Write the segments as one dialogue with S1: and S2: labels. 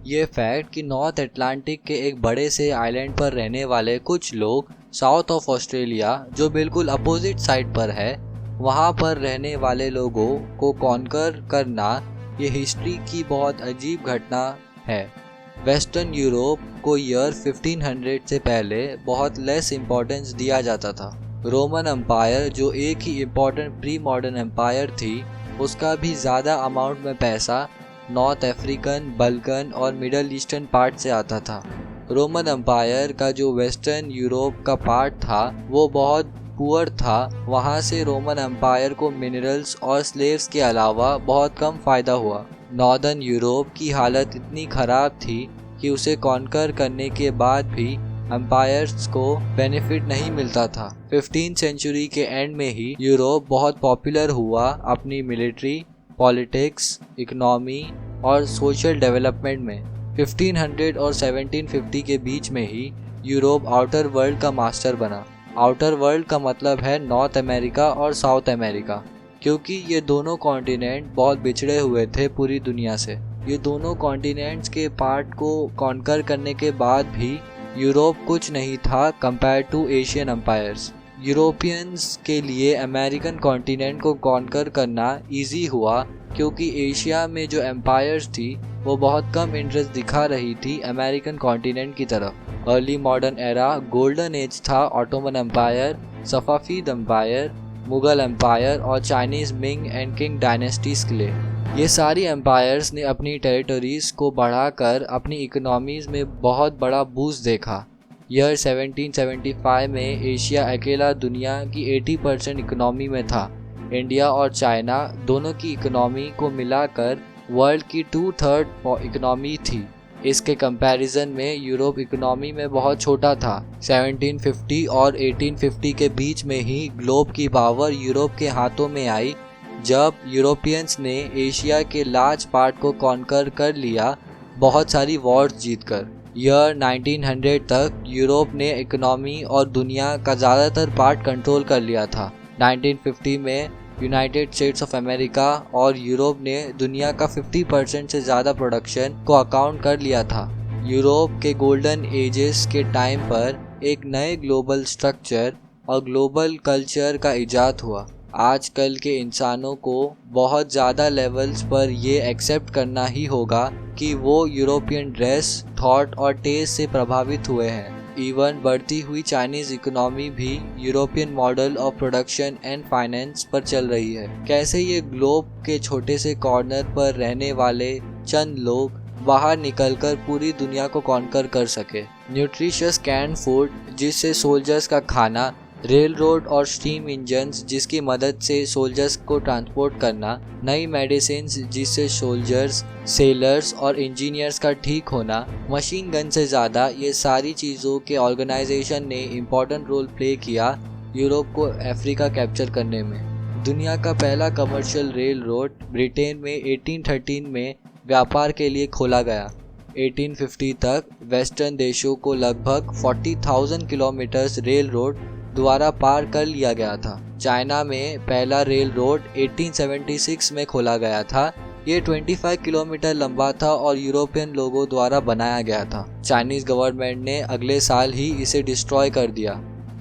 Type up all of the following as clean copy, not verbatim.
S1: ये फैक्ट कि north Atlantic के एक बड़े से आइलैंड पर रहने वाले कुछ लोग साउथ ऑफ ऑस्ट्रेलिया, जो बिल्कुल अपोजिट साइड पर है, वहाँ पर रहने वाले लोगों को कॉन्कर करना, ये हिस्ट्री की बहुत अजीब घटना है। वेस्टर्न यूरोप को ईयर 1500 से पहले बहुत लेस इम्पोर्टेंस दिया जाता था। रोमन एम्पायर, जो एक ही इम्पोर्टेंट प्री मॉडर्न एम्पायर थी, उसका भी ज़्यादा अमाउंट में पैसा नॉर्थ अफ्रीकन, बल्कन और मिडल ईस्टर्न पार्ट से आता था। रोमन एम्पायर का जो वेस्टर्न यूरोप का पार्ट था वो बहुत पुअर था। वहाँ से रोमन एम्पायर को मिनरल्स और स्लेव्स के अलावा बहुत कम फ़ायदा हुआ। नॉर्दर्न यूरोप की हालत इतनी ख़राब थी कि उसे कॉन्कर करने के बाद भी एम्पायर्स को बेनिफिट नहीं मिलता था। 15th सेंचुरी के एंड में ही यूरोप बहुत पॉपुलर हुआ अपनी मिलिट्री, पॉलिटिक्स, इकोनॉमी और सोशल डेवलपमेंट में। 1500 और 1750 के बीच में ही यूरोप आउटर वर्ल्ड का मास्टर बना। आउटर वर्ल्ड का मतलब है नॉर्थ अमेरिका और साउथ अमेरिका, क्योंकि ये दोनों कॉन्टिनेंट बहुत बिछड़े हुए थे पूरी दुनिया से। ये दोनों कॉन्टिनेंट्स के पार्ट को कॉन्कर करने के बाद भी यूरोप कुछ नहीं था compare to Asian empires. Europeans के लिए अमेरिकन कॉन्टिनेंट को कॉन्कर करना इजी हुआ, क्योंकि एशिया में जो एम्पायर्स थी वो बहुत कम इंटरेस्ट दिखा रही थी अमेरिकन कॉन्टिनेंट की तरफ। Early modern era golden age था Ottoman empire, Safavid empire, Mughal empire और Chinese Ming and Qing dynasties के लिए। ये सारी एम्पायर्स ने अपनी टेरिटरीज को बढ़ाकर अपनी इकोनॉमीज़ में बहुत बड़ा बूस्ट देखा। ईयर 1775 में एशिया अकेला दुनिया की 80% इकोनॉमी में था। इंडिया और चाइना दोनों की इकोनॉमी को मिलाकर वर्ल्ड की 2/3 इकोनॉमी थी। इसके कंपैरिजन में यूरोप इकोनॉमी में बहुत छोटा था। 1750 और 1850 के बीच में ही ग्लोब की पावर यूरोप के हाथों में आई, जब यूरोपियंस ने एशिया के लार्ज पार्ट को कॉन्कर कर लिया, बहुत सारी वॉर्स जीतकर। ईयर 1900 तक यूरोप ने इकोनॉमी और दुनिया का ज़्यादातर पार्ट कंट्रोल कर लिया था। 1950 में यूनाइटेड स्टेट्स ऑफ अमेरिका और यूरोप ने दुनिया का 50% से ज़्यादा प्रोडक्शन को अकाउंट कर लिया था। यूरोप के गोल्डन एजेस के टाइम पर एक नए ग्लोबल स्ट्रक्चर और ग्लोबल कल्चर का इजाद हुआ। आजकल के इंसानों को बहुत ज़्यादा लेवल्स पर ये एक्सेप्ट करना ही होगा कि वो यूरोपियन ड्रेस, थॉट और टेस्ट से प्रभावित हुए हैं। इवन बढ़ती हुई चाइनीज़ इकोनॉमी भी European model of production and finance पर चल रही है। कैसे ये ग्लोब के छोटे से कॉर्नर पर रहने वाले चंद लोग बाहर निकलकर पूरी दुनिया को कॉन्कर कर सके। न्यूट्रिशियस कैन फूड, जिससे सोल्जर्स का खाना, रेल रोड और स्टीम इंजन्स जिसकी मदद से सोल्जर्स को ट्रांसपोर्ट करना, नई मेडिसिन्स जिससे सोल्जर्स, सेलर्स और इंजीनियर्स का ठीक होना, मशीन गन से ज़्यादा ये सारी चीज़ों के ऑर्गेनाइजेशन ने इम्पोर्टेंट रोल प्ले किया यूरोप को अफ्रीका कैप्चर करने में। दुनिया का पहला कमर्शियल रेल रोड ब्रिटेन में 1813 में व्यापार के लिए खोला गया। 1850 तक वेस्टर्न देशों को लगभग 40,000 किलोमीटर्स रेल रोड द्वारा पार कर लिया गया था। चाइना में पहला रेल रोड 1876 में खोला गया था। ये 25 किलोमीटर लंबा था और यूरोपियन लोगों द्वारा बनाया गया था। चाइनीज़ गवर्नमेंट ने अगले साल ही इसे डिस्ट्रॉय कर दिया।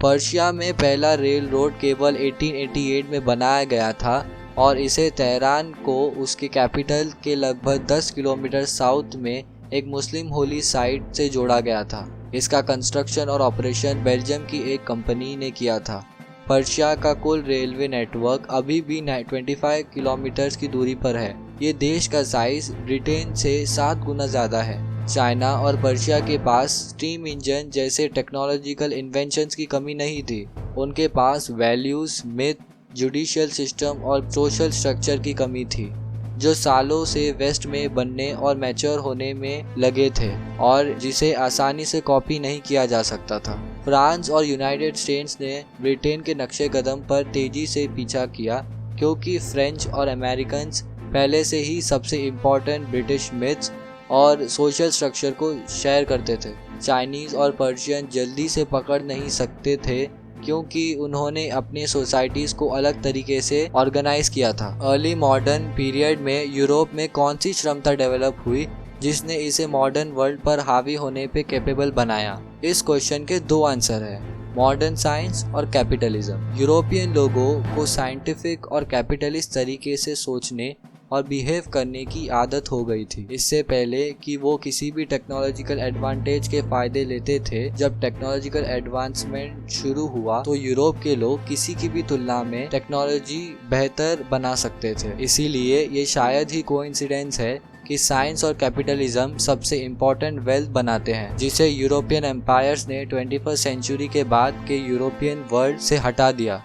S1: पर्शिया में पहला रेल रोड केवल 1888 में बनाया गया था और इसे तेहरान को उसके कैपिटल के लगभग 10 किलोमीटर साउथ में एक मुस्लिम होली साइट से जोड़ा गया था। इसका कंस्ट्रक्शन और ऑपरेशन बेल्जियम की एक कंपनी ने किया था। पर्शिया का कुल रेलवे नेटवर्क अभी भी 25 किलोमीटर की दूरी पर है। ये देश का साइज ब्रिटेन से 7 गुना ज़्यादा है। चाइना और पर्शिया के पास स्टीम इंजन जैसे टेक्नोलॉजिकल इन्वेंशंस की कमी नहीं थी। उनके पास वैल्यूज़, मिथ, जुडिशियल सिस्टम और सोशल स्ट्रक्चर की कमी थी, जो सालों से वेस्ट में बनने और मैच्योर होने में लगे थे और जिसे आसानी से कॉपी नहीं किया जा सकता था। फ्रांस और यूनाइटेड स्टेट्स ने ब्रिटेन के नक्शे कदम पर तेज़ी से पीछा किया, क्योंकि फ्रेंच और अमेरिकन्स पहले से ही सबसे इम्पोर्टेंट ब्रिटिश मिथ्स और सोशल स्ट्रक्चर को शेयर करते थे। चाइनीज़ और पर्शियन जल्दी से पकड़ नहीं सकते थे, क्योंकि उन्होंने अपने सोसाइटीज़ को अलग तरीके से ऑर्गेनाइज किया था। अर्ली मॉडर्न पीरियड में यूरोप में कौन सी क्षमता डेवलप हुई जिसने इसे मॉडर्न वर्ल्ड पर हावी होने पे कैपेबल बनाया? इस क्वेश्चन के दो आंसर है, मॉडर्न साइंस और कैपिटलिज्म। यूरोपियन लोगों को साइंटिफिक और कैपिटलिस्ट तरीके से सोचने और बिहेव करने की आदत हो गई थी। इससे पहले कि वो किसी भी टेक्नोलॉजिकल एडवांटेज के फायदे लेते थे, जब टेक्नोलॉजिकल एडवांसमेंट शुरू हुआ तो यूरोप के लोग किसी की भी तुलना में टेक्नोलॉजी बेहतर बना सकते थे। इसीलिए ये शायद ही कोइंसिडेंस है कि साइंस और कैपिटलिज्म सबसे इम्पोर्टेंट वेल्थ बनाते हैं, जिसे यूरोपियन एम्पायर्स ने 21वीं सेंचुरी के बाद के यूरोपियन वर्ल्ड से हटा दिया।